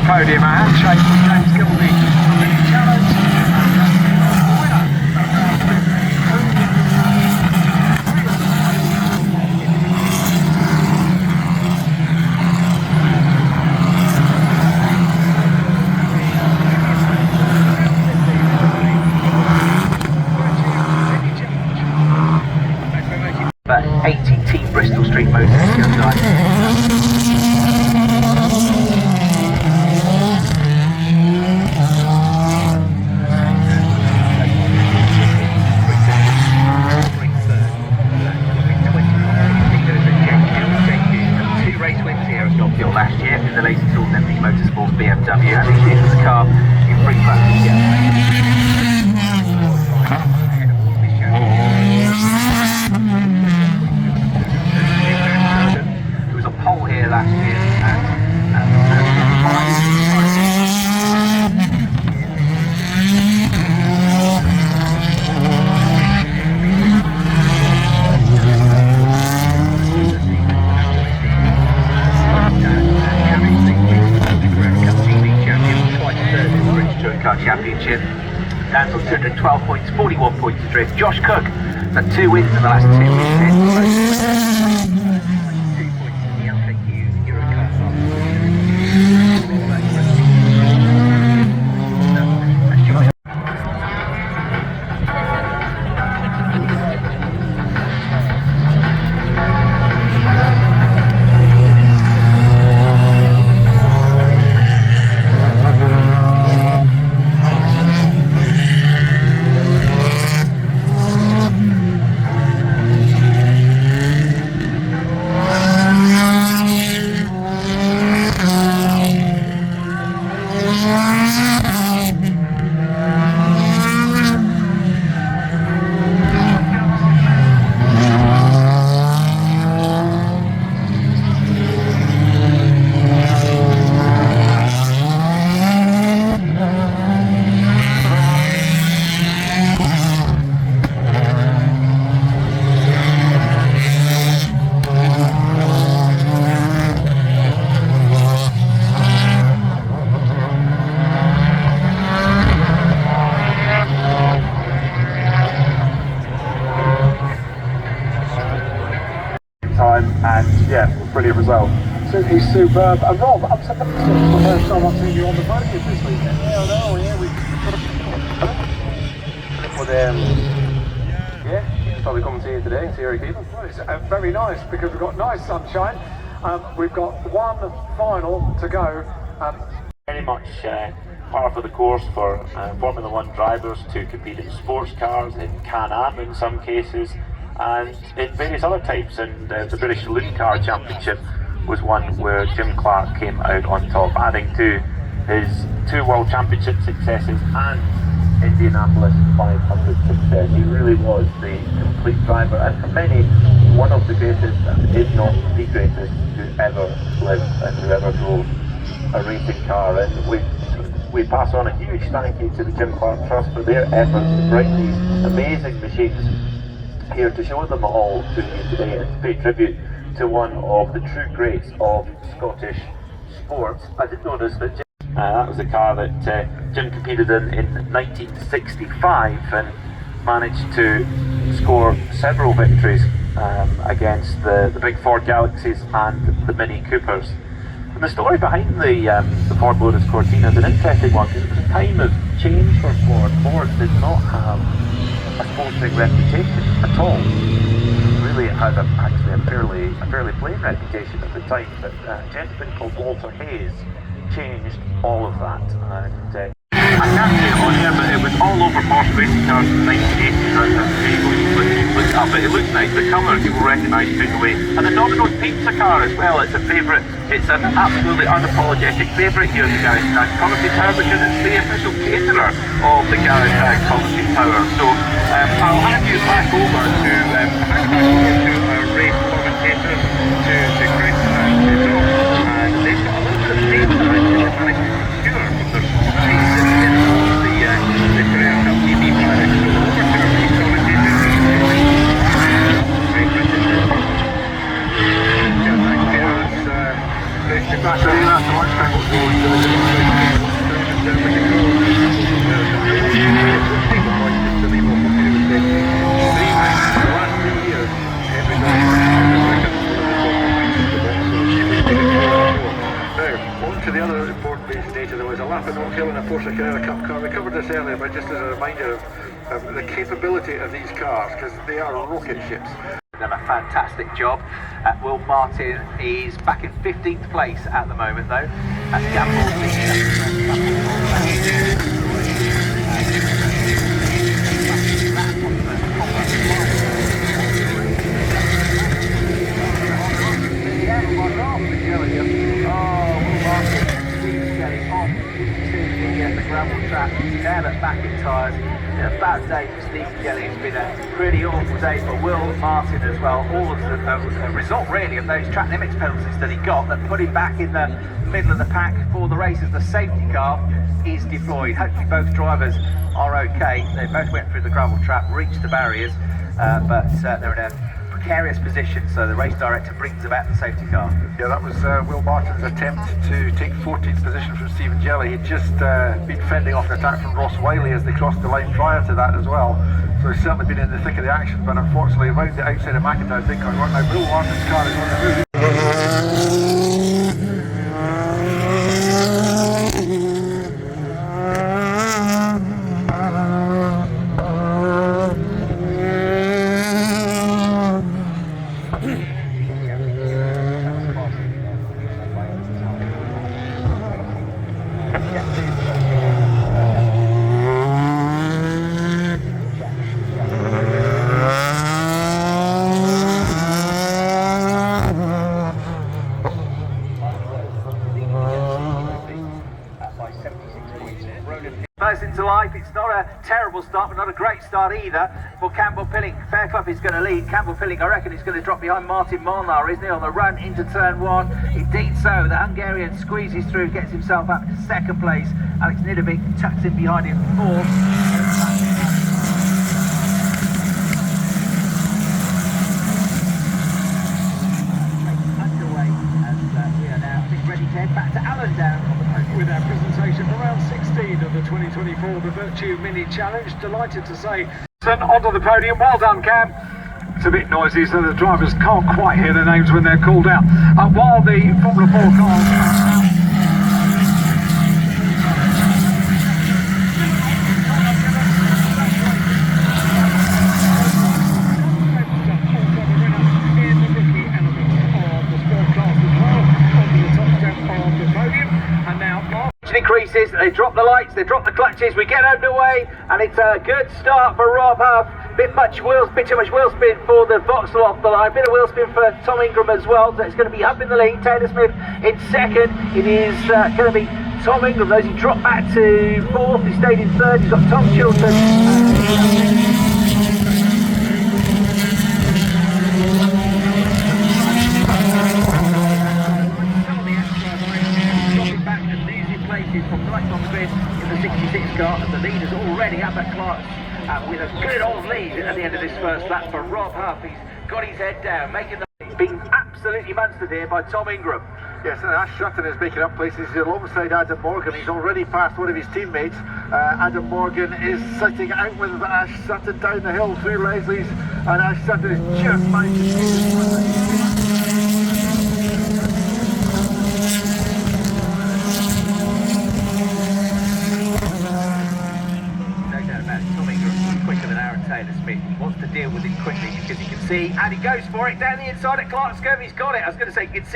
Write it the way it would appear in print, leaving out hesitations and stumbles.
podium, a handshake from James Gilby. Challenge. But 80T Bristol Street Motors Two race wins here at Knockhill last year in the Lazy Tools MD Motorsports BMW, and he's used the car in free practice. It was a pole here last year, Championship. Stands on 212 points, 41 points adrift. Josh Cook had 2 wins in the last 2 weekends. 2 points in the LKQ Euro Cup. And yeah, brilliant result. Absolutely superb. And Rob, I'm surprised it's the first time I've seen you on the podium this weekend. Yeah, I know, yeah, we Yeah, probably coming to you today and see how you're keeping. well, it's very nice because we've got nice sunshine. We've got one final to go. Very much par for the course for Formula 1 drivers to compete in sports cars, in Can-Am in some cases, and in various other types. And the British Saloon Car Championship was one where Jim Clark came out on top, adding to his 2 World Championship successes and Indianapolis 500 success. He really was the complete driver, and for many, one of the greatest, if not the greatest, who ever lived and who ever drove a racing car. And we pass on a huge thank you to the Jim Clark Trust for their efforts to bring these amazing machines here to show them all to you today and to pay tribute to one of the true greats of Scottish sport. I did notice that that was the car that Jim competed in 1965 and managed to score several victories against the big Ford Galaxies and the Mini Coopers. And the story behind the Ford Lotus Cortina is an interesting one, because it was a time of change for Ford. Ford did not have a sporting reputation at all. Really, it had actually a fairly plain reputation at the time, but a gentleman called Walter Hayes changed all of that. And I can't say it on here, but it was all over Porsche racing cars in the 1980s. Look up, but it looks nice. The colour people recognise straight away. And the Domino's pizza car as well. It's a favourite. It's an absolutely unapologetic favourite here in the Garage Tag Commentary Tower, because it's the official caterer of the Garage Tag Commentary Tower. So I'll hand you back over to our race commentators, to Chris and to John, and they've got a little bit of steam that they've managed to secure from their prize in the Career Cup TV paddock. So over to our race commentators. Great Britain. Thank you. Congratulations. to the other important piece of data, there was a lap at Knockhill in a Porsche Carrera Cup car. We covered this earlier, but just as a reminder of the capability of these cars, because they are rocket ships. Done a fantastic job. Will Martin is back in 15th place at the moment though. That's the gravel track down at McIntyre's. It's been a bad day for Steve Kelly. It's been a pretty awful day for Will Martin as well. All of the result really of those track limits penalties that he got that put him back in the middle of the pack for the race as the safety car is deployed. Hopefully both drivers are okay. They both went through the gravel trap, reached the barriers, but they're in a precarious position, so the race director brings about the safety car. Yeah, that was Will Martin's attempt to take 14th position from Stephen Jelly. He'd just been fending off an attack from Ross Wiley as they crossed the line prior to that as well. So he's certainly been in the thick of the action, but unfortunately around the outside of McIntyre's big car. Now Will Martin's car is on the move. Burst into life. It's not a terrible start, but not a great start either for Campbell Pilling. Fairclough is going to lead. Campbell Pilling, I reckon, is going to drop behind Martin Molnar, isn't he, on the run into turn one? Indeed so. The Hungarian squeezes through, gets himself up to second place. Alex Nidovic tucks in behind him fourth. Underway, and we are now ready to head back to Allendale on the podium. With our presentation for round 16 of the 2024 The Virtue Mini Challenge. Delighted to say, onto the podium. Well done, Cam. It's a bit noisy, so the drivers can't quite hear their names when they're called out. While the Formula 4 cars... Increases, they drop the lights, they drop the clutches, we get underway, and it's a good start for Rob Huff. Bit too much wheel spin for the Vauxhall off the line, bit of wheel spin for Tom Ingram as well. So it's going to be Huff in the lead, Taylor Smith in second. It is going to be Tom Ingram. Those he dropped back to fourth, he stayed in third. He's got Tom Chilton. From right on the grid in the 66 car, and the leader's already up at Clark's with a good old lead at the end of this first lap for Rob Huff. He's got his head down, making the... He's been absolutely monstered here by Tom Ingram. Yes, and Ash Sutton is making up places. He's alongside Adam Morgan. He's already passed one of his teammates. Adam Morgan is sitting out with Ash Sutton down the hill through Leslie's, and Ash Sutton is just managed to... Taylor Smith. He wants to deal with it quickly because he can see, and he goes for it down the inside at Clark's Curve. He's got it. I was going to say, you can see